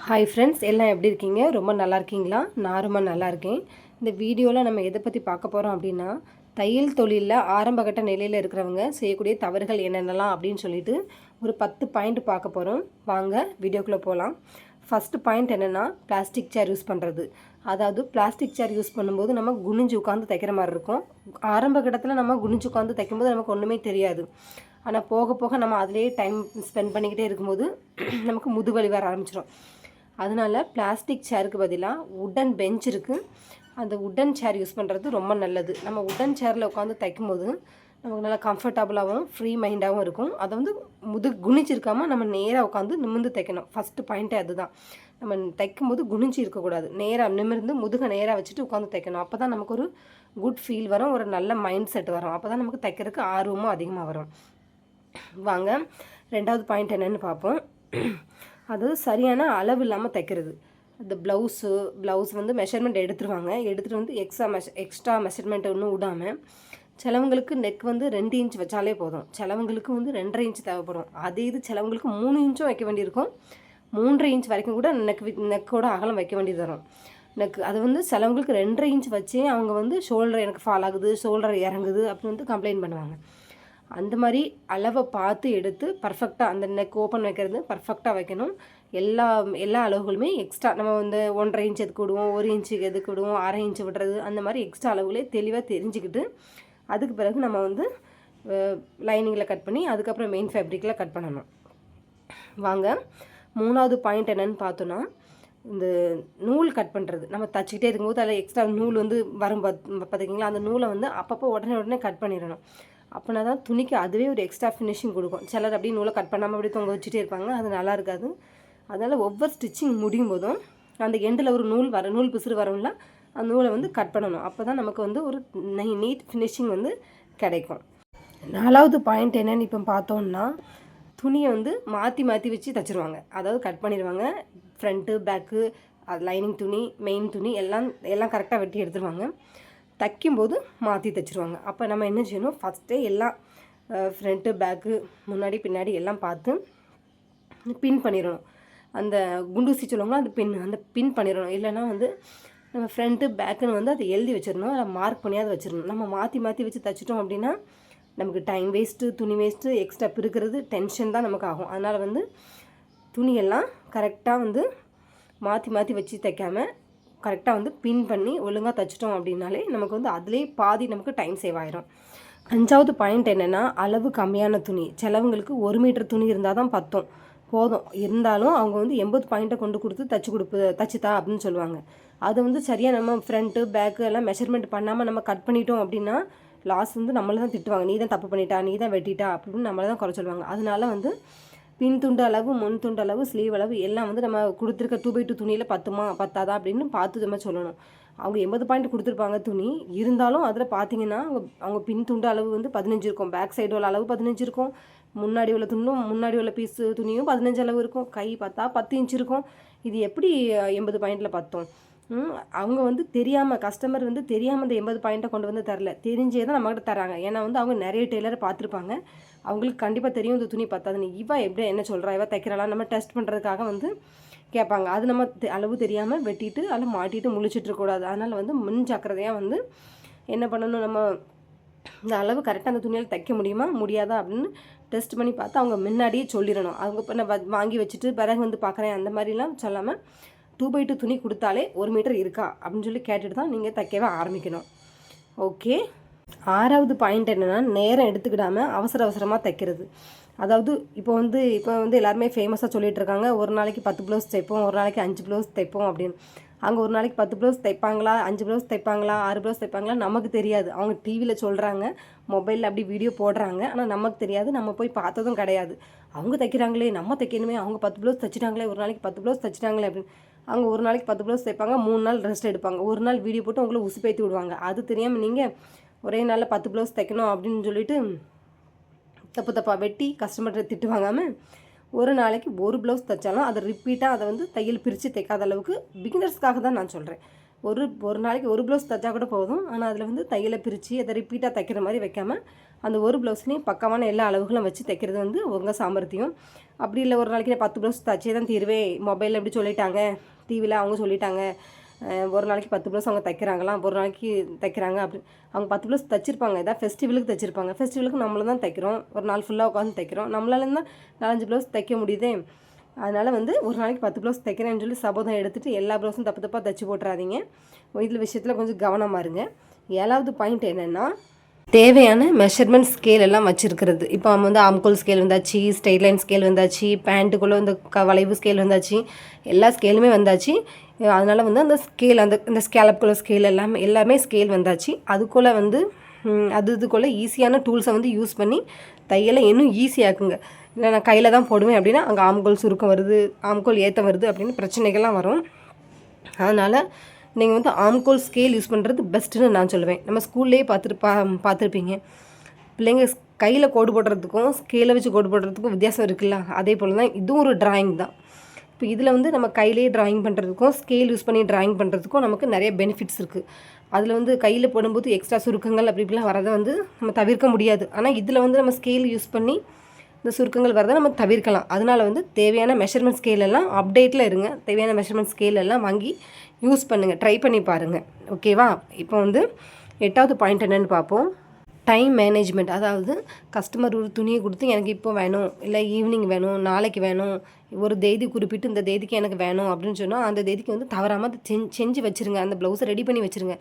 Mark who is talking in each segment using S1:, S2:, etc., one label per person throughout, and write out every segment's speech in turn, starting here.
S1: Hi friends, எல்லாம் எப்படி இருக்கீங்க? ரொம்ப நல்லா இருக்கீங்களா? நான் ரொம்ப நல்லா இருக்கேன். இந்த வீடியோவில் நம்ம எதை பற்றி பார்க்க போகிறோம் அப்படின்னா, தையல் தொழிலில் ஆரம்பகட்ட நிலையில் இருக்கிறவங்க செய்யக்கூடிய தவறுகள் என்னென்னலாம் அப்படின்னு சொல்லிட்டு ஒரு 10 பாயிண்ட் பார்க்க போகிறோம். வாங்க வீடியோக்குள்ளே போகலாம். ஃபஸ்ட்டு பாயிண்ட் என்னென்னா, பிளாஸ்டிக் சேர் யூஸ் பண்ணுறது. அதாவது பிளாஸ்டிக் சேர் யூஸ் பண்ணும்போது நம்ம குனிஞ்சு உட்காந்து தைக்கிற மாதிரி இருக்கும். ஆரம்ப கட்டத்தில் நம்ம குனிஞ்சு உட்காந்து தைக்கும்போது நமக்கு ஒன்றுமே தெரியாது. ஆனால் போக போக நம்ம அதிலேயே டைம் ஸ்பெண்ட் பண்ணிக்கிட்டே இருக்கும்போது நமக்கு முதுவலி வர ஆரம்பிச்சிடும். அதனால் பிளாஸ்டிக் சேருக்கு பதிலாக உட்டன் பெஞ்ச் இருக்குது. அந்த உட்டன் சேர் யூஸ் பண்ணுறது ரொம்ப நல்லது. நம்ம உட்டன் சேரில் உட்காந்து தைக்கும்போது நமக்கு நல்லா கம்ஃபர்டபுளாகவும் ஃப்ரீ மைண்டாகவும் இருக்கும். அதை வந்து குனிச்சிருக்காமல் நம்ம நேராக உட்காந்து நிமிர்ந்து தைக்கணும். ஃபஸ்ட்டு பாயிண்ட்டே அதுதான். நம்ம தைக்கும்போது குனிஞ்சு இருக்கக்கூடாது. நேராக நிமிர்ந்து முதுகை நேராக வச்சுட்டு உட்காந்து தைக்கணும். அப்போ தான் நமக்கு ஒரு குட் ஃபீல் வரும், ஒரு நல்ல மைண்ட் செட் வரும். அப்போ தான் நமக்கு தைக்கிறதுக்கு ஆர்வமும் அதிகமாக வரும். வாங்க 2வது பாயிண்ட் என்னென்னு பார்ப்போம். அது சரியான அளவு இல்லாமல் தைக்கிறது. அந்த ப்ளவுஸ் வந்து மெஷர்மெண்ட் எடுத்துருவாங்க. எடுத்துகிட்டு வந்து எக்ஸ்ட்ரா மெஷர்மெண்ட் ஒன்றும் விடாமல், சிலவங்களுக்கு நெக் வந்து 2 இன்ச் வச்சாலே போதும். சிலவங்களுக்கு வந்து 2.5 இன்ச் தேவைப்படும். அதே இது சிலவங்களுக்கு 3 இன்ச்சும் வைக்க வேண்டியிருக்கும். 3.5 இன்ச் வரைக்கும் கூட நெக்கோட அகலம் வைக்க வேண்டியது வரும். அது வந்து சிலவங்களுக்கு 2.5 இன்ச் வச்சே அவங்க வந்து ஷோல்டர் எனக்கு ஃபால் ஆகுது, ஷோல்டர் இறங்குது அப்படின்னு வந்து கம்ப்ளைண்ட் பண்ணுவாங்க. அந்த மாதிரி அளவை பார்த்து எடுத்து பர்ஃபெக்டாக அந்த நெக் ஓப்பன் வைக்கிறது பர்ஃபெக்டாக வைக்கணும். எல்லா அளவுகளுமே எக்ஸ்ட்ரா நம்ம வந்து 1.5 இன்ச் எதுக்கு விடுவோம், 1 இன்ச்சுக்கு எதுக்கு விடுவோம், 1/2 இன்ச்சு விடுறது, அந்த மாதிரி எக்ஸ்ட்ரா அளவுகளே தெளிவாக தெரிஞ்சுக்கிட்டு அதுக்கு பிறகு நம்ம வந்து லைனிங்கில் கட் பண்ணி அதுக்கப்புறம் மெயின் ஃபேப்ரிக்கில் கட் பண்ணணும். வாங்க 3வது பாயிண்ட் என்னென்னு பார்த்தோன்னா, இந்த நூல் கட் பண்ணுறது. நம்ம தச்சுக்கிட்டே இருக்கும்போது அதில் எக்ஸ்ட்ரா நூல் வந்து வரும் பார்த்திங்களா, அந்த நூலை வந்து அப்பப்போ உடனே கட் பண்ணிடணும். அப்படின்னா தான் துணிக்கு அதுவே ஒரு எக்ஸ்ட்ரா ஃபினிஷிங் கொடுக்கும். சிலர் அப்படியே நூலை கட் பண்ணாமல் அப்படியே தொங்க வச்சுட்டே இருப்பாங்க, அது நல்லா இருக்காது. அதனால் ஒவ்வொரு ஸ்டிச்சிங் முடியும் போதும் அந்த எண்டில் ஒரு நூல் பிசுறு வரும்ல, அந்த நூலை வந்து கட் பண்ணணும். அப்போ தான் நமக்கு வந்து ஒரு நீட் ஃபினிஷிங் வந்து கிடைக்கும். 4வது பாயிண்ட் என்னென்னு இப்போ பார்த்தோம்னா, துணியை வந்து மாற்றி வச்சு தைச்சிருவாங்க. அதாவது கட் பண்ணிடுவாங்க. ஃப்ரண்ட்டு பேக்கு லைனிங் துணி மெயின் துணி எல்லாம் கரெக்டாக வெட்டி எடுத்துருவாங்க. தைக்கும்போது மாற்றி தைச்சிருவாங்க. அப்போ நம்ம என்ன செய்யணும், ஃபஸ்ட்டே எல்லாம் ஃப்ரண்ட்டு பேக்கு முன்னாடி பின்னாடி எல்லாம் பார்த்து பின் பண்ணிடணும். அந்த குண்டூசி சொல்லுவாங்களோ அந்த பின் பண்ணிடணும். இல்லைனா வந்து நம்ம ஃப்ரண்ட்டு பேக்குன்னு வந்து அதை எழுதி வச்சிடணும், அதை மார்க் பண்ணியாவது வச்சிடணும். நம்ம மாற்றி வச்சு தைச்சிட்டோம் அப்படின்னா நமக்கு டைம் வேஸ்ட்டு, துணி வேஸ்ட்டு, எக்ஸ்ட்ரா பிரிக்கிறது டென்ஷன் தான் நமக்கு ஆகும். அதனால் வந்து துணியெல்லாம் கரெக்டாக வந்து மாற்றி வச்சு தைக்காமல் கரெக்டாக வந்து பின் பண்ணி ஒழுங்காக தைச்சிட்டோம் அப்படின்னாலே நமக்கு வந்து அதுலேயே பாதி நமக்கு டைம் சேவ் ஆயிரும். 5வது பாயிண்ட் என்னென்னா, அளவு கம்மியான துணி. சிலவங்களுக்கு 1 மீட்டர் துணி இருந்தால் தான் போதும். இருந்தாலும் அவங்க வந்து 80 பாயிண்ட்டை கொண்டு கொடுத்து தச்சுத்தா அப்படின்னு சொல்லுவாங்க. அதை வந்து சரியாக நம்ம ஃப்ரண்ட்டு பேக்கு எல்லாம் மெஷர்மெண்ட் பண்ணாமல் நம்ம கட் பண்ணிட்டோம் அப்படின்னா லாஸ் வந்து நம்மளை தான் திட்டுவாங்க. நீ தான் தப்பு பண்ணிட்டா, நீ தான் வெட்டிட்டா அப்படின்னு நம்மளை தான் குறை சொல்லுவாங்க. அதனால வந்து பின் துண்டு அளவு, முன் துண்டு அளவு, ஸ்லீவ் அளவு எல்லாம் வந்து நம்ம கொடுத்துருக்க 2x2 துணியில் பத்தாதா அப்படின்னு பார்த்து நம்ம சொல்லணும். அவங்க 80 பாயிண்ட் கொடுத்துருப்பாங்க துணி, இருந்தாலும் அதில் பார்த்தீங்கன்னா அவங்க பின் துண்டு அளவு வந்து 15 இருக்கும், பேக் சைடு உள்ள அளவு 15 இருக்கும், முன்னாடி உள்ள பீஸு துணியும் 15 அளவு இருக்கும், கை பார்த்தா 10 இன்ச் இருக்கும். இது எப்படி 80 பாயிண்டில் பார்த்தோம்? அவங்க வந்து கஸ்டமர் வந்து தெரியாமல் அந்த 80 பாயிண்ட்டை கொண்டு வந்து தரல, தெரிஞ்சே தான் நம்மகிட்ட தராங்க. ஏன்னா வந்து அவங்க நிறைய டெய்லரை பார்த்துருப்பாங்க, அவங்களுக்கு கண்டிப்பாக தெரியும் இந்த துணி பத்தாதுன்னு. எப்படி என்ன சொல்கிறா, தைக்கிறாளா நம்ம டெஸ்ட் பண்ணுறதுக்காக வந்து கேட்பாங்க. அது நம்ம அளவு தெரியாமல் வெட்டிட்டு அதில் மாட்டிட்டு முழிச்சிட்ருக்கூடாது. அதனால் வந்து முன் ஜாக்கிரதையாக வந்து என்ன பண்ணணும், நம்ம இந்த அளவு கரெக்டாக அந்த துணியால் தைக்க முடியாதா அப்படின்னு டெஸ்ட் பண்ணி பார்த்து அவங்க முன்னாடியே சொல்லிடணும். அவங்க இப்போ நான் வாங்கி வச்சுட்டு பிறகு வந்து பார்க்குறேன் அந்த மாதிரிலாம் சொல்லாமல் 2x2 துணி கொடுத்தாலே 1 மீட்டர் இருக்கா அப்படின்னு சொல்லி கேட்டுட்டு தான் நீங்கள் தைக்கவே ஆரம்பிக்கணும். ஓகே. 6வது பாயிண்ட் என்னென்னா, நேரம் எடுத்துக்கிடாமல் அவசரமாக தைக்கிறது. அதாவது இப்போ வந்து எல்லாருமே ஃபேமஸாக சொல்லிகிட்டு இருக்காங்க, ஒரு நாளைக்கு 10 ப்ளவுஸ் தைப்போம், ஒரு நாளைக்கு 5 ப்ளவுஸ் தைப்போம் அப்படின்னு. அவங்க ஒரு நாளைக்கு 10 ப்ளவுஸ் தைப்பாங்களா, 5 ப்ளவுஸ் தைப்பாங்களா, 6 ப்ளவுஸ் தைப்பாங்களா நமக்கு தெரியாது. அவங்க டிவியில் சொல்கிறாங்க, மொபைலில் அப்படி வீடியோ போடுறாங்க, ஆனால் நமக்கு தெரியாது, நம்ம போய் பார்த்ததும் கிடையாது. அவங்க தைக்கிறாங்களே நம்ம தைக்கணுமே, அவங்க 10 ப்ளவுஸ் தைச்சிட்டாங்களே, ஒரு நாளைக்கு 10 ப்ளவுஸ் தைச்சிட்டாங்களே அப்படின்னு. அவங்க ஒரு நாளைக்கு 10 ப்ளவுஸ் தைப்பாங்க, 3 நாள் ரெஸ்ட் எடுப்பாங்க, ஒரு நாள் வீடியோ போட்டு உங்களை உசுப்பேற்றி விடுவாங்க. அது தெரியாமல் நீங்கள் ஒரே நாளில் 10 ப்ளவுஸ் தைக்கணும் அப்படின்னு சொல்லிட்டு தப்பாக வெட்டி கஸ்டமர்கிட்ட திட்டு வாங்காமல் ஒரு நாளைக்கு 1 ப்ளவுஸ் தைச்சாலும் அதை ரிப்பீட்டாக அதை வந்து தையல் பிரித்து தைக்காத அளவுக்கு பிகினர்ஸ்க்காக தான் நான் சொல்கிறேன். ஒரு நாளைக்கு ஒரு ப்ளவுஸ் தைச்சா கூட போதும். ஆனால் அதில் வந்து தையலை பிரித்து அதை ரிப்பீட்டாக தைக்கிற மாதிரி வைக்காமல் அந்த ஒரு ப்ளவுஸ்லேயும் பக்கமான எல்லா அளவுகளும் வச்சு தைக்கிறது வந்து உங்கள் சாமர்த்தியம். அப்படி இல்லை ஒரு நாளைக்கு 10 ப்ளவுஸ் தைச்சே தான் தீருவேன், மொபைலில் எப்படி சொல்லிட்டாங்க, டிவியில் அவங்க சொல்லிட்டாங்க, ஒரு நாளைக்கு 10 ப்ளவுஸ் அவங்க தைக்கிறாங்களாம், ஒரு நாளைக்கு தைக்கிறாங்க அப்படி. அவங்க 10 ப்ளவுஸ் தைச்சிருப்பாங்க, ஏதாவது ஃபெஸ்டிவலுக்கு தைச்சிருப்பாங்க. ஃபெஸ்டிவலுக்கு நம்மளும் தான் தைக்கிறோம், ஒரு நாள் ஃபுல்லாக உட்காந்து தைக்கிறோம். நம்மளால தான் 4-5 ப்ளவுஸ் தைக்க முடியுதே. அதனால் வந்து ஒரு நாளைக்கு 10 ப்ளவுஸ் தைக்கிறேன்னு சொல்லி சபதம் எடுத்துகிட்டு எல்லா ப்ளவுஸும் தப்பு தப்பாக தைச்சி போட்டுறாதீங்க. இதில் விஷயத்தில் கொஞ்சம் கவனமாக இருங்க. 7வது பாயிண்ட் என்னென்னா, தேவையான மெஷர்மெண்ட் ஸ்கேல் எல்லாம் வச்சுருக்கிறது. இப்போ நம்ம வந்து ஆம்கோல் ஸ்கேல் வந்தாச்சு, ஸ்ட்ரெயிட் லைன் ஸ்கேல் வந்தாச்சு, பேண்ட்டுக்குள்ளே இந்த வளைவு ஸ்கேல் வந்தாச்சு, எல்லா ஸ்கேலுமே வந்தாச்சு. அதனால் வந்து அந்த ஸ்கேல் அந்த ஸ்கேலப்புக்குள்ள ஸ்கேல் எல்லாமே ஸ்கேல் வந்தாச்சு. அதுக்குள்ளே வந்து இதுக்குள்ளே ஈஸியான டூல்ஸை வந்து யூஸ் பண்ணி தையலை இன்னும் ஈஸியாக்குங்க. இல்லை நான் கையில் தான் போடுவேன் அப்படின்னா அங்கே ஆம்கோல் சுருக்கம் வருது, ஆம்கோல் ஏற்றம் வருது அப்படின்னு பிரச்சனைகள்லாம் வரும். அதனால் நீங்கள் வந்து ஆம்கோல் ஸ்கேல் யூஸ் பண்ணுறது பெஸ்ட்டுன்னு நான் சொல்லுவேன். நம்ம ஸ்கூல்லேயே பார்த்துருப்பீங்க, பிள்ளைங்க கையில் கோடு போடுறதுக்கும் ஸ்கேலை வச்சு கோடு போடுறதுக்கும் வித்தியாசம் இருக்குல்ல. அதே போல் தான் இதுவும் ஒரு ட்ராயிங் தான். இப்போ இதில் வந்து நம்ம கையிலேயே ட்ராயிங் பண்ணுறதுக்கும் ஸ்கேல் யூஸ் பண்ணி ட்ராயிங் பண்ணுறதுக்கும் நமக்கு நிறைய பெனிஃபிட்ஸ் இருக்குது. அதில் வந்து கையில் போடும்போது எக்ஸ்ட்ரா சுருக்கங்கள் அப்படி இப்படிலாம் வரதை வந்து நம்ம தவிர்க்க முடியாது. ஆனால் இதில் வந்து நம்ம ஸ்கேல் யூஸ் பண்ணி இந்த சுருக்கங்கள் வரதை நம்ம தவிர்க்கலாம். அதனால் வந்து தேவையான மெஷர்மெண்ட் ஸ்கேல் எல்லாம் அப்டேட்டில் இருங்க. தேவையான மெஷர்மெண்ட் ஸ்கேல் எல்லாம் வாங்கி யூஸ் பண்ணுங்கள், ட்ரை பண்ணி பாருங்கள். ஓகேவா? இப்போ வந்து 8வது பாயிண்ட் என்னென்னு பார்ப்போம். Time management. அதாவது கஸ்டமர் ஒரு துணியை கொடுத்து எனக்கு இப்போ வேணும், இல்லை ஈவினிங் வேணும், நாளைக்கு வேணும், ஒரு தேதி குறிப்பிட்டு இந்த தேதிக்கு எனக்கு வேணும் அப்படின்னு சொன்னால் அந்த தேதிக்கு வந்து தவறாமல் அதை செஞ்சு வச்சுருங்க. அந்த ப்ளவுஸை ரெடி பண்ணி வச்சுருங்க.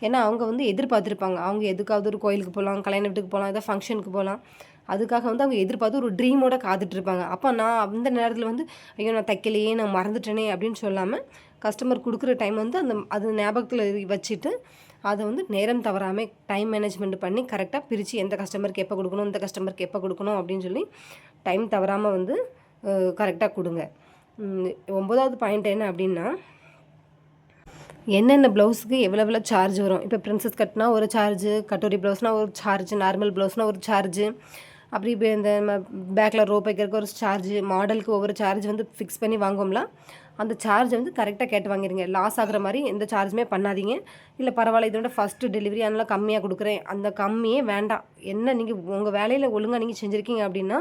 S1: ஏன்னா அவங்க வந்து எதிர்பார்த்துருப்பாங்க, அவங்க எதுக்காவது ஒரு கோயிலுக்கு போகலாம், கல்யாண வீட்டுக்கு போகலாம், ஏதாவது ஃபங்க்ஷனுக்கு போகலாம், அதுக்காக வந்து அவங்க எதிர்பார்த்து ஒரு ட்ரீமோட காத்துட்ருப்பாங்க. அப்போ நான் அந்த நேரத்தில் வந்து ஐயோ நான் தைக்கலையே, நான் மறந்துட்டேனே அப்படின்னு சொல்லாமல் கஸ்டமர் கொடுக்குற டைம் வந்து அது ஞாபகத்தில் வச்சுட்டு அதை வந்து நேரம் தவறாமல் டைம் மேனேஜ்மெண்ட் பண்ணி கரெக்டாக பிரித்து எந்த கஸ்டமருக்கு எப்போ கொடுக்கணும், இந்த கஸ்டமருக்கு எப்போ கொடுக்கணும் அப்படின்னு சொல்லி டைம் தவறாமல் வந்து கரெக்டாக கொடுங்க. 9வது பாயிண்ட் என்ன அப்படின்னா, என்னென்ன ப்ளவுஸுக்கு எவ்வளோ சார்ஜ் வரும். இப்போ பிரின்சஸ் கட்னா ஒரு சார்ஜு, கட்டோரி ப்ளவுஸ்னால் ஒரு சார்ஜு, நார்மல் ப்ளவுஸ்னால் ஒரு சார்ஜு, அப்படி இப்போ இந்த பேக்கில் ரோப் வைக்கிறதுக்கு ஒரு சார்ஜு, மாடலுக்கு ஒவ்வொரு சார்ஜ் வந்து ஃபிக்ஸ் பண்ணி வாங்குவோம்ல, அந்த சார்ஜை வந்து கரெக்டாக கேட்டு வாங்கிடுங்க. லாஸ் ஆகிற மாதிரி எந்த சார்ஜுமே பண்ணாதீங்க. இல்லை பரவாயில்ல இதோட ஃபஸ்ட்டு டெலிவரி அதனால் கம்மியாக கொடுக்குறேன், அந்த கம்மியே வேண்டாம். என்ன நீங்கள் உங்கள் வேலையில் ஒழுங்காக நீங்கள் செஞ்சுருக்கீங்க அப்படின்னா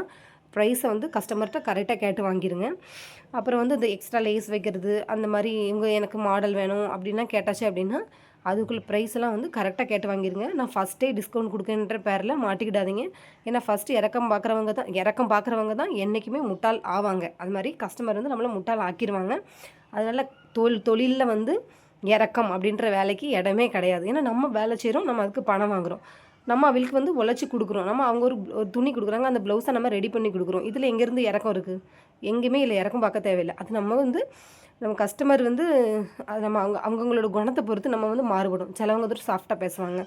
S1: ப்ரைஸை வந்து கஸ்டமர்கிட்ட கரெக்டாக கேட்டு வாங்கிடுங்க. அப்புறம் வந்து இந்த எக்ஸ்ட்ரா லேஸ் வைக்கிறது அந்த மாதிரி எனக்கு மாடல் வேணும் அப்படின்னா கேட்டாச்சு அப்படின்னா அதுக்குள்ள ப்ரைஸ்லாம் வந்து கரெக்டாக கேட்டு வாங்கிடுங்க. நான் ஃபஸ்ட்டே டிஸ்கவுண்ட் கொடுக்குன்ற பேரில் மாட்டிக்கிடாதீங்க. ஏன்னா ஃபஸ்ட்டு இறக்கம் பார்க்குறவங்க தான் என்றைக்குமே முட்டாள் ஆவாங்க. அது மாதிரி கஸ்டமர் வந்து நம்மளை முட்டாள் ஆக்கிடுவாங்க. அதனால் தொழிலில் வந்து இறக்கம் அப்படின்ற வேலைக்கு இடமே கிடையாது. ஏன்னா நம்ம வேலை செய்கிறோம், நம்ம அதுக்கு பணம் வாங்குகிறோம், நம்ம அவளுக்கு வந்து உழைச்சி கொடுக்குறோம், நம்ம அவங்க ஒரு துணி கொடுக்குறாங்க, அந்த ப்ளவுஸை நம்ம ரெடி பண்ணி கொடுக்குறோம். இதில் எங்கேருந்து இறக்கம் இருக்குது? எங்கேயுமே இல்லை, இறக்கம் பார்க்க தேவையில்லை. அது நம்ம கஸ்டமர் வந்து அது நம்ம அவங்களோட குணத்தை பொறுத்து நம்ம வந்து மாறுபடும். சிலவங்க வந்து சாஃப்டாக பேசுவாங்க,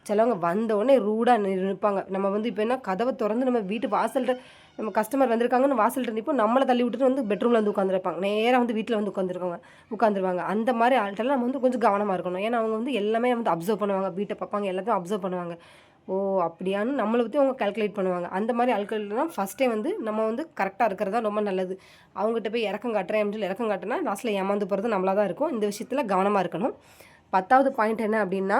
S1: சிலவங்க வந்தோடனே ரூடாக நிற்பாங்க. நம்ம வந்து இப்போ என்ன கதவை திறந்து நம்ம வீட்டு வாசல்கிட்ட நம்ம கஸ்டமர் வந்திருக்காங்கன்னு வாசல்கிட்ட நிற்போம், நம்மளை தள்ளி விட்டுட்டு வந்து பெட்ரூமில் வந்து உட்காந்துருப்பாங்க, நேராக வந்து வீட்டில் வந்து உட்காந்துருவாங்க. அந்த மாதிரி ஆள்கிட்டலாம் நம்ம வந்து கொஞ்சம் கவனமாக இருக்கணும். ஏன்னா அவங்க வந்து எல்லாமே வந்து அப்சர்வ் பண்ணுவாங்க, வீட்டை பார்ப்பாங்க, எல்லாத்தையும் அப்சர்வ் பண்ணுவாங்க. ஓ அப்படியான்னு நம்மளை பற்றி அவங்க கால்குலேட் பண்ணுவாங்க. அந்த மாதிரி ஆட்கள்லாம் ஃபஸ்ட்டே வந்து நம்ம வந்து கரெக்டாக இருக்கிறது தான் ரொம்ப நல்லது. அவங்ககிட்ட போய் இறக்கம் காட்டுறேன் அப்படின்னு சொல்லி இறக்கம் காட்டினா லாஸ்ட்டில் ஏமாந்து போகிறது நம்மளாக தான் இருக்கும். இந்த விஷயத்தில் கவனமாக இருக்கணும். 10வது பாயிண்ட் என்ன அப்படின்னா,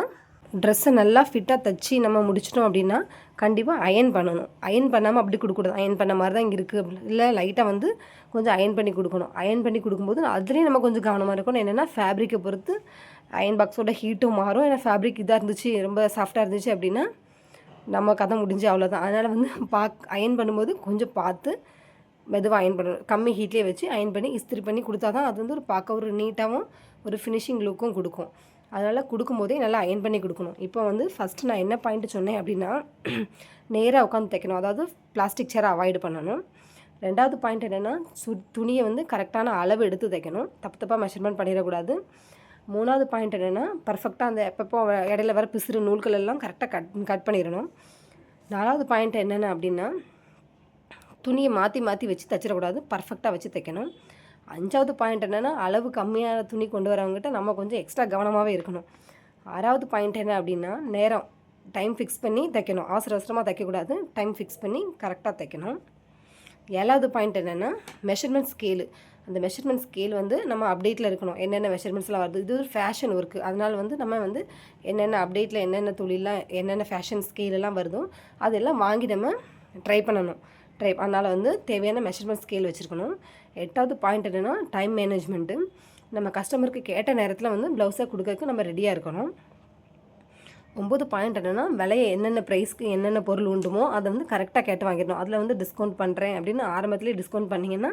S1: ட்ரெஸ்ஸை நல்லா ஃபிட்டாக தைச்சி நம்ம முடிச்சிட்டோம் அப்படின்னா கண்டிப்பாக அயன் பண்ணணும். அயன் பண்ணாமல் அப்படி கொடுக்கூடாது. அயன் பண்ண மாதிரி தான் இங்கே இருக்குது இல்லை, லைட்டாக வந்து கொஞ்சம் அயன் பண்ணி கொடுக்கணும். அயன் பண்ணி கொடுக்கும்போது அதுலேயும் நம்ம கொஞ்சம் கவனமாக இருக்கணும். என்னென்னா ஃபேப்ரிக்கை பொறுத்து அயன் பாக்ஸோட ஹீட்டும் மாறும். ஏன்னா ஃபேப்ரிக் இதாக இருந்துச்சு, ரொம்ப சாஃப்டாக இருந்துச்சு அப்படின்னா நம்ம கதை முடிஞ்சு அவ்வளோதான். அதனால் வந்து அயன் பண்ணும்போது கொஞ்சம் பார்த்து மெதுவாக அயன் பண்ணணும். கம்மி ஹீட்லேயே வச்சு அயன் பண்ணி இஸ்திரி பண்ணி கொடுத்தா தான் அது வந்து பார்க்க ஒரு நீட்டாகவும் ஒரு ஃபினிஷிங் லுக்கும் கொடுக்கும். அதனால் கொடுக்கும்போதே நல்லா அயன் பண்ணி கொடுக்கணும். இப்போ வந்து ஃபஸ்ட்டு நான் என்ன பாயிண்ட்டு சொன்னேன் அப்படின்னா, நேராக உட்காந்து தைக்கணும், அதாவது பிளாஸ்டிக் சேரை அவாய்டு பண்ணணும். 2வது பாயிண்ட் என்னென்னா, துணியை வந்து கரெக்டான அளவு எடுத்து தைக்கணும், தப்பாக மெஷர்மெண்ட் பண்ணிடக்கூடாது. 3வது பாயிண்ட் என்னென்னா, பர்ஃபெக்டாக அந்த எப்பப்போ இடையில வர பிசுறு நூல்கள் எல்லாம் கரெக்டாக கட் பண்ணிடணும். 4வது பாயிண்ட் என்னென்ன அப்படின்னா, துணியை மாற்றி வச்சு தைச்சிடக்கூடாது, பர்ஃபெக்டாக வச்சு தைக்கணும். 5வது பாயிண்ட் என்னென்னா, அளவு கம்மியான துணி கொண்டு வரவங்ககிட்ட நம்ம கொஞ்சம் எக்ஸ்ட்ரா கவனமாகவே இருக்கணும். 6வது பாயிண்ட் என்ன அப்படின்னா, நேரம் டைம் ஃபிக்ஸ் பண்ணி தைக்கணும். அவசரமாக தைக்கக்கூடாது, டைம் ஃபிக்ஸ் பண்ணி கரெக்டாக தைக்கணும். 7வது பாயிண்ட் என்னென்னா, மெஷர்மெண்ட் ஸ்கேலு. அந்த மெஷர்மெண்ட் ஸ்கேல் வந்து நம்ம அப்டேட்டில் இருக்கணும். என்னென்ன மெஷர்மெண்ட்ஸ்லாம் வருது, இது ஒரு ஃபேஷன் ஒர்க்கு. அதனால் வந்து நம்ம வந்து என்னென்ன அப்டேட்டில் என்னென்ன துளிலாம் என்னென்ன ஃபேஷன் ஸ்கேலெல்லாம் வருதோ அதெல்லாம் வாங்கி நம்ம ட்ரை பண்ணணும். அதனால் வந்து தேவையான மெஷர்மெண்ட் ஸ்கேல் வச்சுருக்கணும். 8வது பாயிண்ட் என்னென்னா டைம் மேனேஜ்மெண்ட்டு. நம்ம கஸ்டமருக்கு கேட்ட நேரத்தில் வந்து ப்ளவுஸை கொடுக்கறதுக்கு நம்ம ரெடியாக இருக்கணும். 9 பாயிண்ட் என்னென்னா விலையை என்னென்ன ப்ரைஸ்க்கு என்னென்ன பொருள் உண்டுமோ அதை வந்து கரெக்டாக கேட்டு வாங்கிடணும். அதில் வந்து டிஸ்கவுண்ட் பண்ணுறேன் அப்படின்னு ஆரம்பத்துலேயே டிஸ்கவுண்ட் பண்ணிங்கன்னா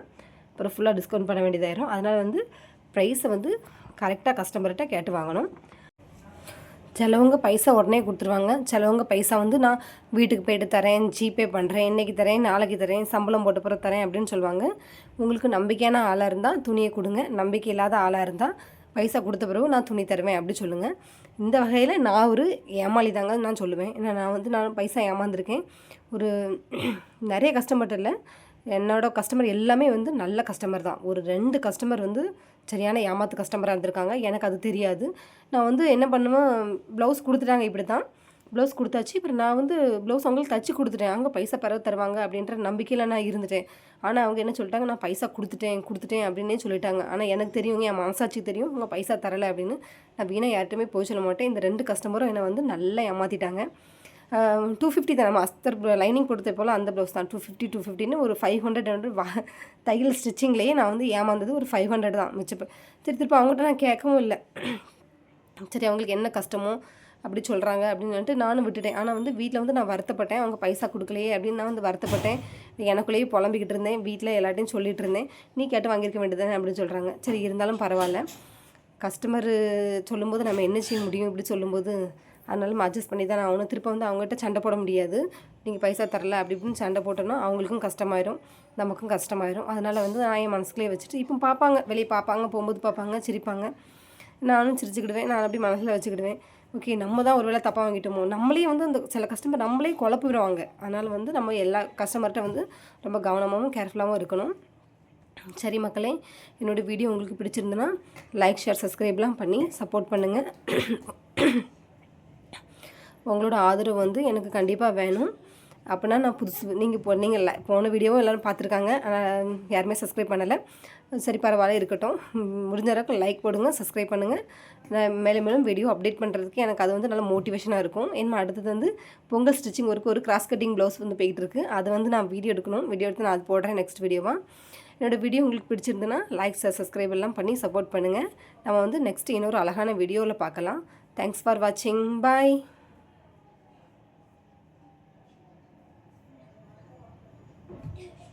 S1: அப்புறம் ஃபுல்லாக டிஸ்கவுண்ட் பண்ண வேண்டியதாயிரும். அதனால் வந்து ப்ரைஸை வந்து கரெக்டாக கஸ்டமர்கிட்ட கேட்டு வாங்கணும். சிலவங்க பைசா உடனே கொடுத்துருவாங்க. சிலவங்க பைசா வந்து நான் வீட்டுக்கு போய்ட்டு தரேன், ஜிபே பண்ணுறேன், இன்றைக்கி தரேன், நாளைக்கு தரேன், சம்பளம் போட்ட பிறகு தரேன் அப்படின்னு சொல்லுவாங்க. உங்களுக்கு நம்பிக்கையான ஆளாக இருந்தால் துணியை கொடுங்க. நம்பிக்கை இல்லாத ஆளாக இருந்தால் பைசா கொடுத்த பிறகு நான் துணி தருவேன் அப்படி சொல்லுங்கள். இந்த வகையில் நான் ஒரு ஏமாளி தாங்க நான் சொல்லுவேன். ஏன்னா நான் பைசா ஏமாந்துருக்கேன். ஒரு நிறைய கஸ்டமர்கிட்ட இல்லை, என்னோடய கஸ்டமர் எல்லாமே வந்து நல்ல கஸ்டமர் தான். ஒரு 2 கஸ்டமர் வந்து சரியான ஏமாத்து கஸ்டமராக இருந்திருக்காங்க. எனக்கு அது தெரியாது. நான் வந்து என்ன பண்ணுவேன், ப்ளவுஸ் கொடுத்துட்டாங்க, இப்படி தான் ப்ளவுஸ் கொடுத்தாச்சு. அப்புறம் நான் வந்து ப்ளவுஸ் அவங்களுக்கு தச்சு கொடுத்துட்டேன். அவங்க பைசா பிறகு தருவாங்க அப்படின்ற நம்பிக்கையில் நான் இருந்துட்டேன். ஆனால் அவங்க என்ன சொல்லிட்டாங்க, நான் பைசா கொடுத்துட்டேன் அப்படின்னே சொல்லிட்டாங்க. ஆனால் எனக்கு தெரியுங்க, என் மனசாட்சிக்கு தெரியும் அவங்க பைசா தரலை அப்படின்னு. நான் வீணாக யார்ட்டுமே போய் சொல்ல மாட்டேன். இந்த 2 கஸ்டமரும் என்னை வந்து நல்லா ஏமாற்றிட்டாங்க. 250 தான். நம்ம அஸ்தர் லைனிங் கொடுத்த போல் அந்த ப்ளவுஸ் தான் 250 ஒரு 500 தையல் ஸ்டிச்சிங்லேயே நான் வந்து ஏமாந்தது ஒரு 500 தான் மிச்சம். திருப்பி அவங்ககிட்ட நான் கேட்கவும் இல்லை. சரி, அவங்களுக்கு என்ன கஷ்டமோ அப்படி சொல்கிறாங்க அப்படின்னு சொல்லிட்டு நானும் விட்டுட்டேன். ஆனால் வந்து வீட்டில் வந்து நான் வருத்தப்பட்டேன், அவங்க பைசா கொடுக்கலையே அப்படின்னு நான் வந்து வருத்தப்பட்டேன். எனக்குள்ளேயே புலம்பிக்கிட்டு இருந்தேன். வீட்டில் எல்லாட்டையும் சொல்லிகிட்டு இருந்தேன், நீ கேட்டு வாங்கியிருக்க வேண்டியதானே அப்படின்னு சொல்கிறாங்க. சரி, இருந்தாலும் பரவாயில்ல, கஸ்டமர் சொல்லும்போது நம்ம என்ன செய்ய முடியும் இப்படி சொல்லும்போது, அதனால நம்ம அட்ஜஸ்ட் பண்ணி தான் ஆகணும். திரும்ப வந்து அவங்ககிட்ட சண்டை போட முடியாது. நீங்கள் பைசா தரல அப்படி இப்படின்னு சண்டை போட்டோன்னா அவங்களுக்கும் கஷ்டமாயிரும், நமக்கும் கஷ்டமாயிரும். அதனால் வந்து நான் என் மனசுக்குள்ளே வச்சுட்டு இப்போ பார்ப்பாங்க, வெளியே பார்ப்பாங்க, போகும்போது பார்ப்பாங்க, சிரிப்பாங்க. நானும் சிரிச்சுக்கிடுவேன். நான் அப்படி மனசில் வச்சுக்கிடுவேன், ஓகே நம்ம தான் ஒரு வேளை தப்பாக வாங்கிட்டோமோ. நம்மளே வந்து அந்த சில கஸ்டமர் நம்மளே குழப்பிடுவாங்க. அதனால் வந்து நம்ம எல்லா கஸ்டமர்கிட்ட வந்து ரொம்ப கவனமாகவும் கேர்ஃபுல்லாகவும் இருக்கணும். சரி மக்களே, என்னோடய வீடியோ உங்களுக்கு பிடிச்சிருந்துன்னா லைக், ஷேர், சப்ஸ்கிரைப்லாம் பண்ணி சப்போர்ட் பண்ணுங்கள். உங்களோட ஆதரவு வந்து எனக்கு கண்டிப்பாக வேணும். அப்படின்னா நான் நீங்கள் போன வீடியோவும் எல்லோரும் பார்த்துருக்காங்க, யாருமே சப்ஸ்கிரைப் பண்ணலை. சரி, பரவாயில்ல, இருக்கட்டும். முடிஞ்ச அளவுக்கு லைக் போடுங்க, சப்ஸ்கிரைப் பண்ணுங்கள். நான் மேலும் வீடியோ அப்டேட் பண்ணுறதுக்கு எனக்கு அது வந்து நல்ல மோட்டிவேஷனாக இருக்கும். ஏன்னா அடுத்தது வந்து பொங்கல் ஸ்டிச்சிங் ஒரு கிராஸ் கட்டிங் ப்ளவுஸ் வந்து போய்கிட்டு அதை வந்து நான் வீடியோ எடுத்து நான் அது போடுறேன் நெக்ஸ்ட் வீடியோவாக. என்னோடய வீடியோ உங்களுக்கு பிடிச்சிருந்துன்னா லைக், சப்ஸ்கிரைப் எல்லாம் பண்ணி சப்போர்ட் பண்ணுங்கள். நம்ம வந்து நெக்ஸ்ட் இன்னொரு அழகான வீடியோவில் பார்க்கலாம். தேங்க்ஸ் ஃபார் வாட்சிங். பாய்.
S2: Yes.